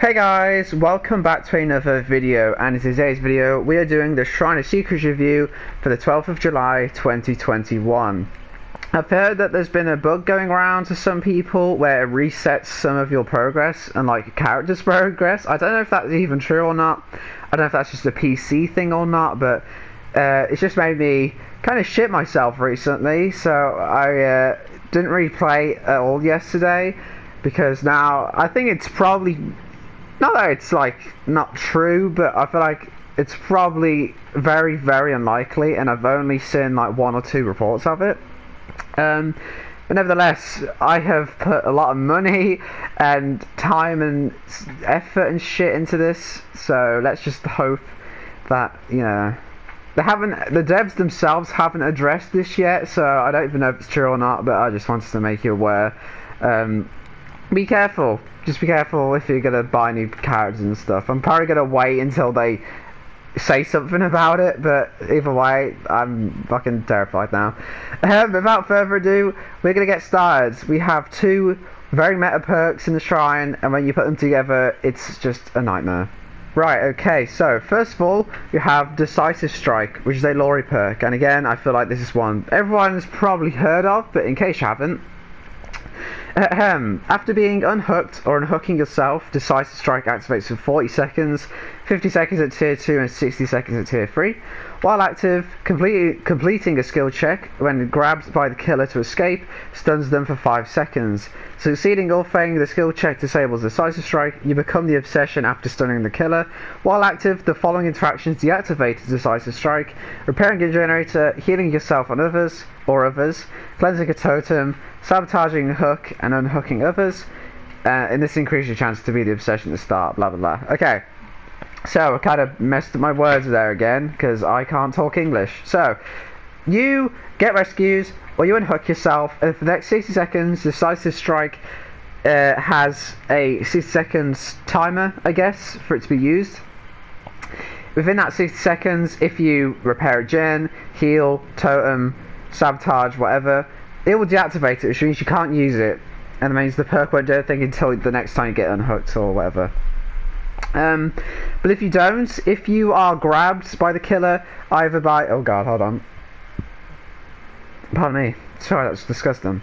Hey guys, welcome back to another video, and in today's video we are doing the Shrine of Secrets review for the 12th of July 2021. I've heard that there's been a bug going around to some people where it resets some of your progress and like character's progress. I don't know if that's even true or not. I don't know if that's just a PC thing or not, but it's just made me kind of shit myself recently, so I didn't really play at all yesterday because now I think it's probably... not that it's like not true, but I feel like it's probably very, very unlikely, and I've only seen like 1 or 2 reports of it. But nevertheless, I have put a lot of money and time and effort and shit into this, so let's just hope that, you know, the devs themselves haven't addressed this yet, so I don't even know if it's true or not, but I just wanted to make you aware. Be careful. Just be careful if you're gonna buy new characters and stuff. I'm probably gonna wait until they say something about it, but either way, I'm fucking terrified now. Without further ado, we're gonna get started. We have 2 very meta perks in the shrine, and when you put them together, it's just a nightmare. Right, okay, so first of all, you have Decisive Strike, which is a Lori perk, and again, I feel like this is one everyone has probably heard of, but in case you haven't, after being unhooked or unhooking yourself, Decisive Strike activates for 40 seconds, 50 seconds at tier 2 and 60 seconds at tier 3. While active, completing a skill check when grabbed by the killer to escape stuns them for 5 seconds. Succeeding or failing the skill check disables Decisive Strike. You become the obsession after stunning the killer. While active, the following interactions deactivate Decisive Strike: repairing a generator, healing yourself and others, cleansing a totem, sabotaging a hook and unhooking others, and this increases your chance to be the obsession at the start, blah blah blah. Okay, so I kind of messed up my words there again because I can't talk English. So you get rescues or you unhook yourself, and for the next 60 seconds Decisive Strike has a 60 seconds timer, I guess, for it to be used. Within that 60 seconds, if you repair a gen, heal, totem, sabotage, whatever, it will deactivate it, which means you can't use it, and it means the perk won't do anything until the next time you get unhooked or whatever. But if you don't, if you are grabbed by the killer, either by... oh god, hold on. Pardon me. Sorry, that's disgusting.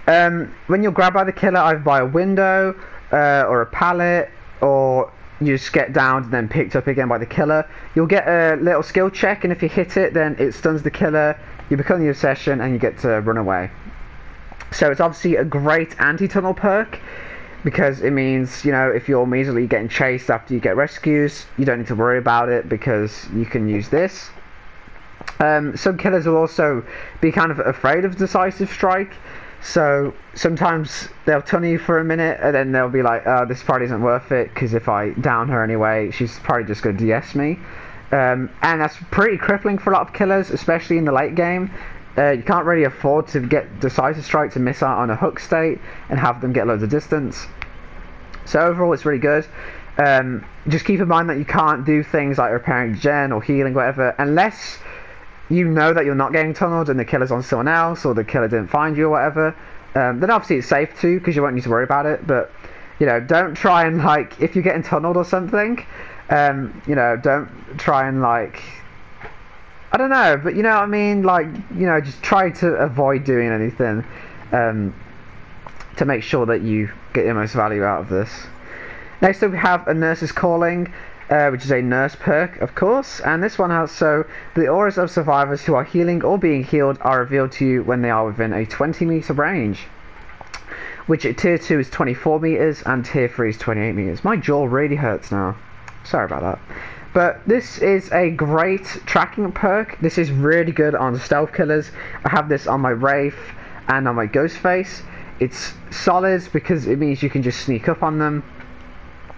When you're grabbed by the killer, either by a window, or a pallet, or you just get downed and then picked up again by the killer, you'll get a little skill check, and if you hit it, then it stuns the killer, you become the obsession, and you get to run away. So it's obviously a great anti-tunnel perk, because it means, you know, if you're immediately getting chased after you get rescues, you don't need to worry about it because you can use this. Some killers will also be kind of afraid of Decisive Strike, so sometimes they'll tunnel you for a minute and then they'll be like, oh, this probably isn't worth it because if I down her anyway, she's probably just going to DS me. And that's pretty crippling for a lot of killers, especially in the late game. You can't really afford to get Decisive Strike to miss out on a hook state and have them get loads of distance. So overall, it's really good. Just keep in mind that you can't do things like repairing gen or healing, whatever, unless you know that you're not getting tunneled and the killer's on someone else, or the killer didn't find you or whatever. Then obviously it's safe too, because you won't need to worry about it. But, you know, don't try and, like, if you're getting tunneled or something, you know, don't try and, like... I don't know, but you know what I mean? Like, you know, just try to avoid doing anything to make sure that you get the most value out of this. Next up we have A Nurse's Calling, which is a nurse perk, of course, and this one has, so the auras of survivors who are healing or being healed are revealed to you when they are within a 20-meter range, which at tier 2 is 24 meters and tier 3 is 28 meters. My jaw really hurts now. Sorry about that. But this is a great tracking perk. This is really good on stealth killers. I have this on my Wraith and on my Ghostface. It's solid because it means you can just sneak up on them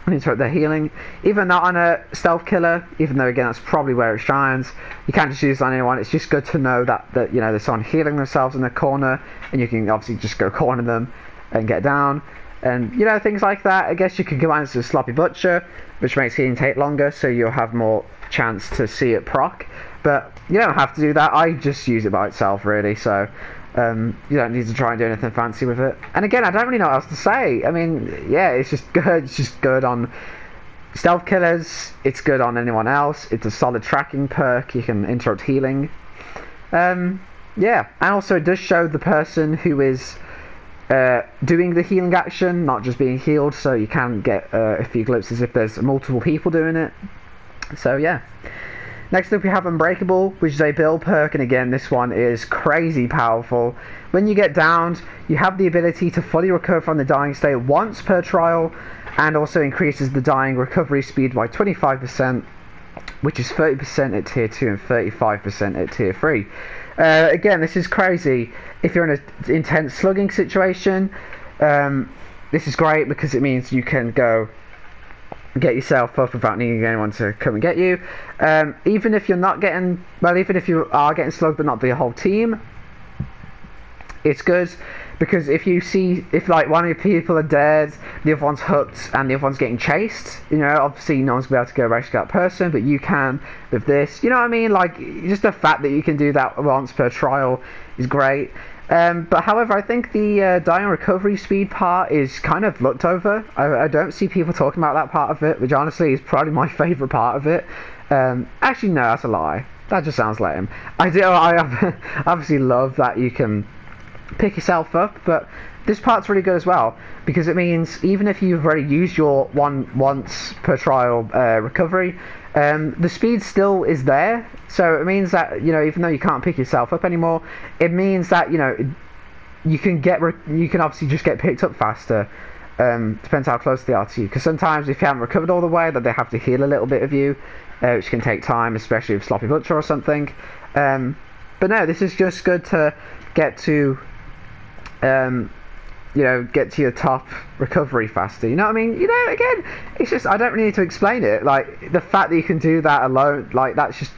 and interrupt their healing. Even not on a stealth killer, even though again that's probably where it shines. You can't just use it on anyone. It's just good to know that you know, there's someone healing themselves in the corner, and you can obviously just go corner them and get down. And, you know, things like that. I guess you can combine this with Sloppy Butcher, which makes healing take longer, so you'll have more chance to see it proc. But you don't have to do that. I just use it by itself, really. So You don't need to try and do anything fancy with it. And again, I don't really know what else to say. I mean, yeah, it's just good. It's just good on stealth killers. It's good on anyone else. It's a solid tracking perk. You can interrupt healing. Yeah, and also it does show the person who is doing the healing action, not just being healed, so you can get a few glimpses if there's multiple people doing it. So yeah. Next up we have Unbreakable, which is a build perk, and again this one is crazy powerful. When you get downed, you have the ability to fully recover from the dying state once per trial, and also increases the dying recovery speed by 25%, which is 30% at tier 2 and 35% at tier 3. Again, this is crazy. If you're in an intense slugging situation, this is great because it means you can go get yourself up without needing anyone to come and get you. Even if you're not getting, well, even if you are getting slugged but not the whole team, it's good because if you see, if like one of your people are dead, the other one's hooked and the other one's getting chased, you know, obviously no one's going to be able to go rescue that person, but you can with this, you know what I mean? Like, just the fact that you can do that once per trial is great. But however, I think the dying recovery speed part is kind of looked over. I don't see people talking about that part of it, which honestly is probably my favourite part of it. Actually, no, that's a lie. That just sounds lame. I obviously love that you can pick yourself up, but this part's really good as well because it means even if you've already used your once per trial recovery, the speed still is there. So it means that, you know, even though you can't pick yourself up anymore, it means that, you know, you can obviously just get picked up faster. Depends how close they are to you, because sometimes if you haven't recovered all the way, that they have to heal a little bit of you, which can take time, especially with Sloppy Butcher or something. But no, this is just good to get to you know, get to your top recovery faster, you know what I mean? You know, again, it's just, I don't really need to explain it. Like, the fact that you can do that alone, like, that's just,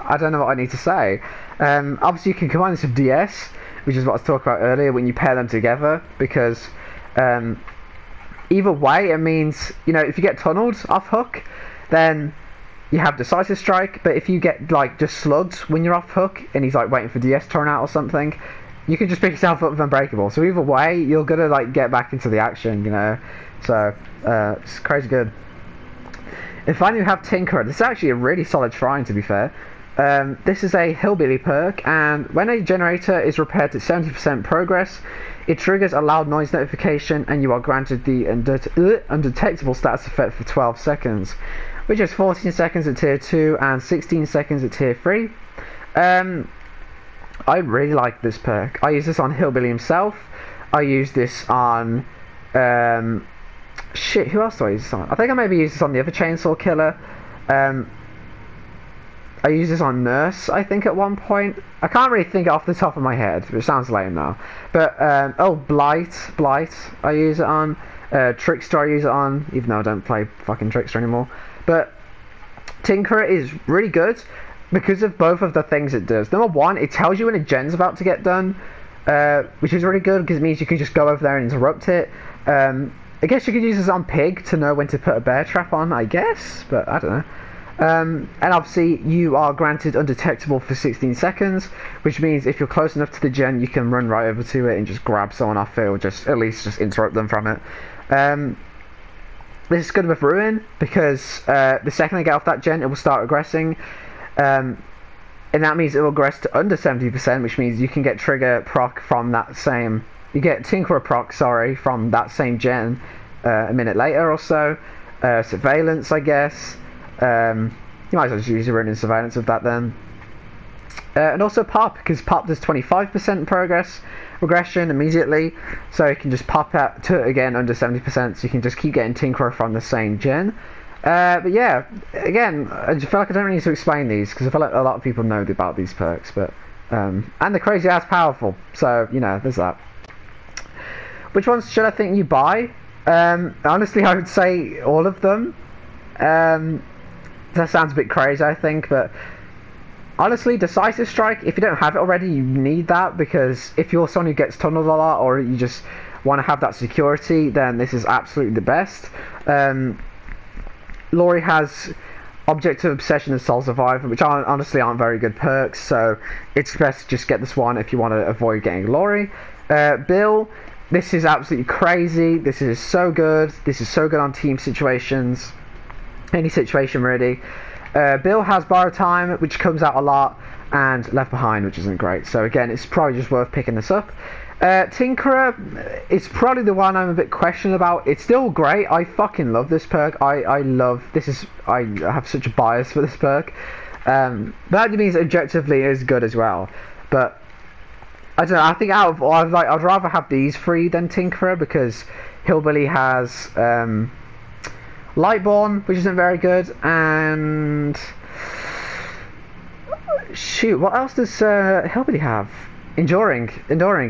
I don't know what I need to say. Obviously you can combine this with DS, which is what I was talking about earlier, when you pair them together, because either way it means, you know, if you get tunneled off hook, then you have Decisive Strike, but if you get, like, just slugged when you're off hook, and he's, like, waiting for DS to turn out or something, you can just pick yourself up with Unbreakable. So either way, you're gonna like get back into the action, you know. So it's crazy good. And finally, we have Tinkerer. This is actually a really solid shrine, to be fair. This is a hillbilly perk, and when a generator is repaired to 70% progress, it triggers a loud noise notification, and you are granted the undetectable status effect for 12 seconds, which is 14 seconds at tier 2 and 16 seconds at tier 3. I really like this perk. I use this on Hillbilly himself. I use this on shit, who else do I use this on? I think I maybe use this on the other chainsaw killer. I use this on Nurse, I think, at one point. I can't really think off the top of my head, which sounds lame now. But oh, Blight I use it on. Trickster I use it on, even though I don't play fucking Trickster anymore. But Tinkerer is really good because of both of the things it does. Number one, it tells you when a gen's about to get done, which is really good because it means you can just go over there and interrupt it. I guess you could use this on Pig to know when to put a bear trap on, I guess, but I don't know. And obviously you are granted undetectable for 16 seconds, which means if you're close enough to the gen, you can run right over to it and just grab someone off it, or just at least just interrupt them from it. This is good with Ruin because the second they get off that gen, it will start regressing. And that means it will regress to under 70%, which means you can get Trigger proc from that same... You get Tinkerer proc, sorry, from that same gen a minute later or so. Surveillance, I guess. You might as well just use your running surveillance of that then. And also Pop, because Pop does 25% progress regression immediately, so you can just pop out to it again under 70%, so you can just keep getting Tinkerer from the same gen. But yeah, again, I just feel like I don't really need to explain these because I feel like a lot of people know about these perks, but and they're crazy ass powerful, so you know, there's that. Which ones should I think you buy? Honestly, I would say all of them. That sounds a bit crazy, I think, but honestly, Decisive Strike, if you don't have it already, you need that, because if you're someone who gets tunneled a lot, or you just want to have that security, then this is absolutely the best. Laurie has Object of Obsession and Soul Survivor, which honestly aren't very good perks, so it's best to just get this one if you want to avoid getting glory. Bill, this is absolutely crazy. This is so good. This is so good on team situations. Any situation really. Bill has Borrow Time, which comes out a lot, and Left Behind, which isn't great. So again, it's probably just worth picking this up. Tinkerer is probably the one I'm a bit questioned about. It's still great. I fucking love this perk. I love this. I have such a bias for this perk. That means objectively it is good as well. But I don't know. I think out of I'd rather have these three than Tinkerer, because Hillbilly has Lightborn, which isn't very good, and shoot, what else does Hillbilly have? Enduring,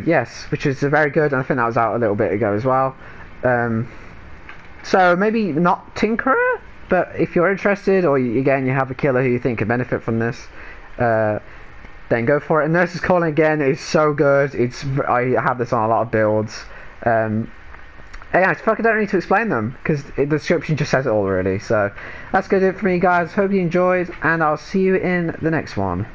yes, which is very good, and I think that was out a little bit ago as well. So maybe not Tinkerer, but if you're interested, or again you have a killer who you think could benefit from this, then go for it. And Nurse's Calling again is so good. I have this on a lot of builds. Again, I fucking don't need to explain them, because the description just says it all really. So that's good for me, guys. Hope you enjoyed, and I'll see you in the next one.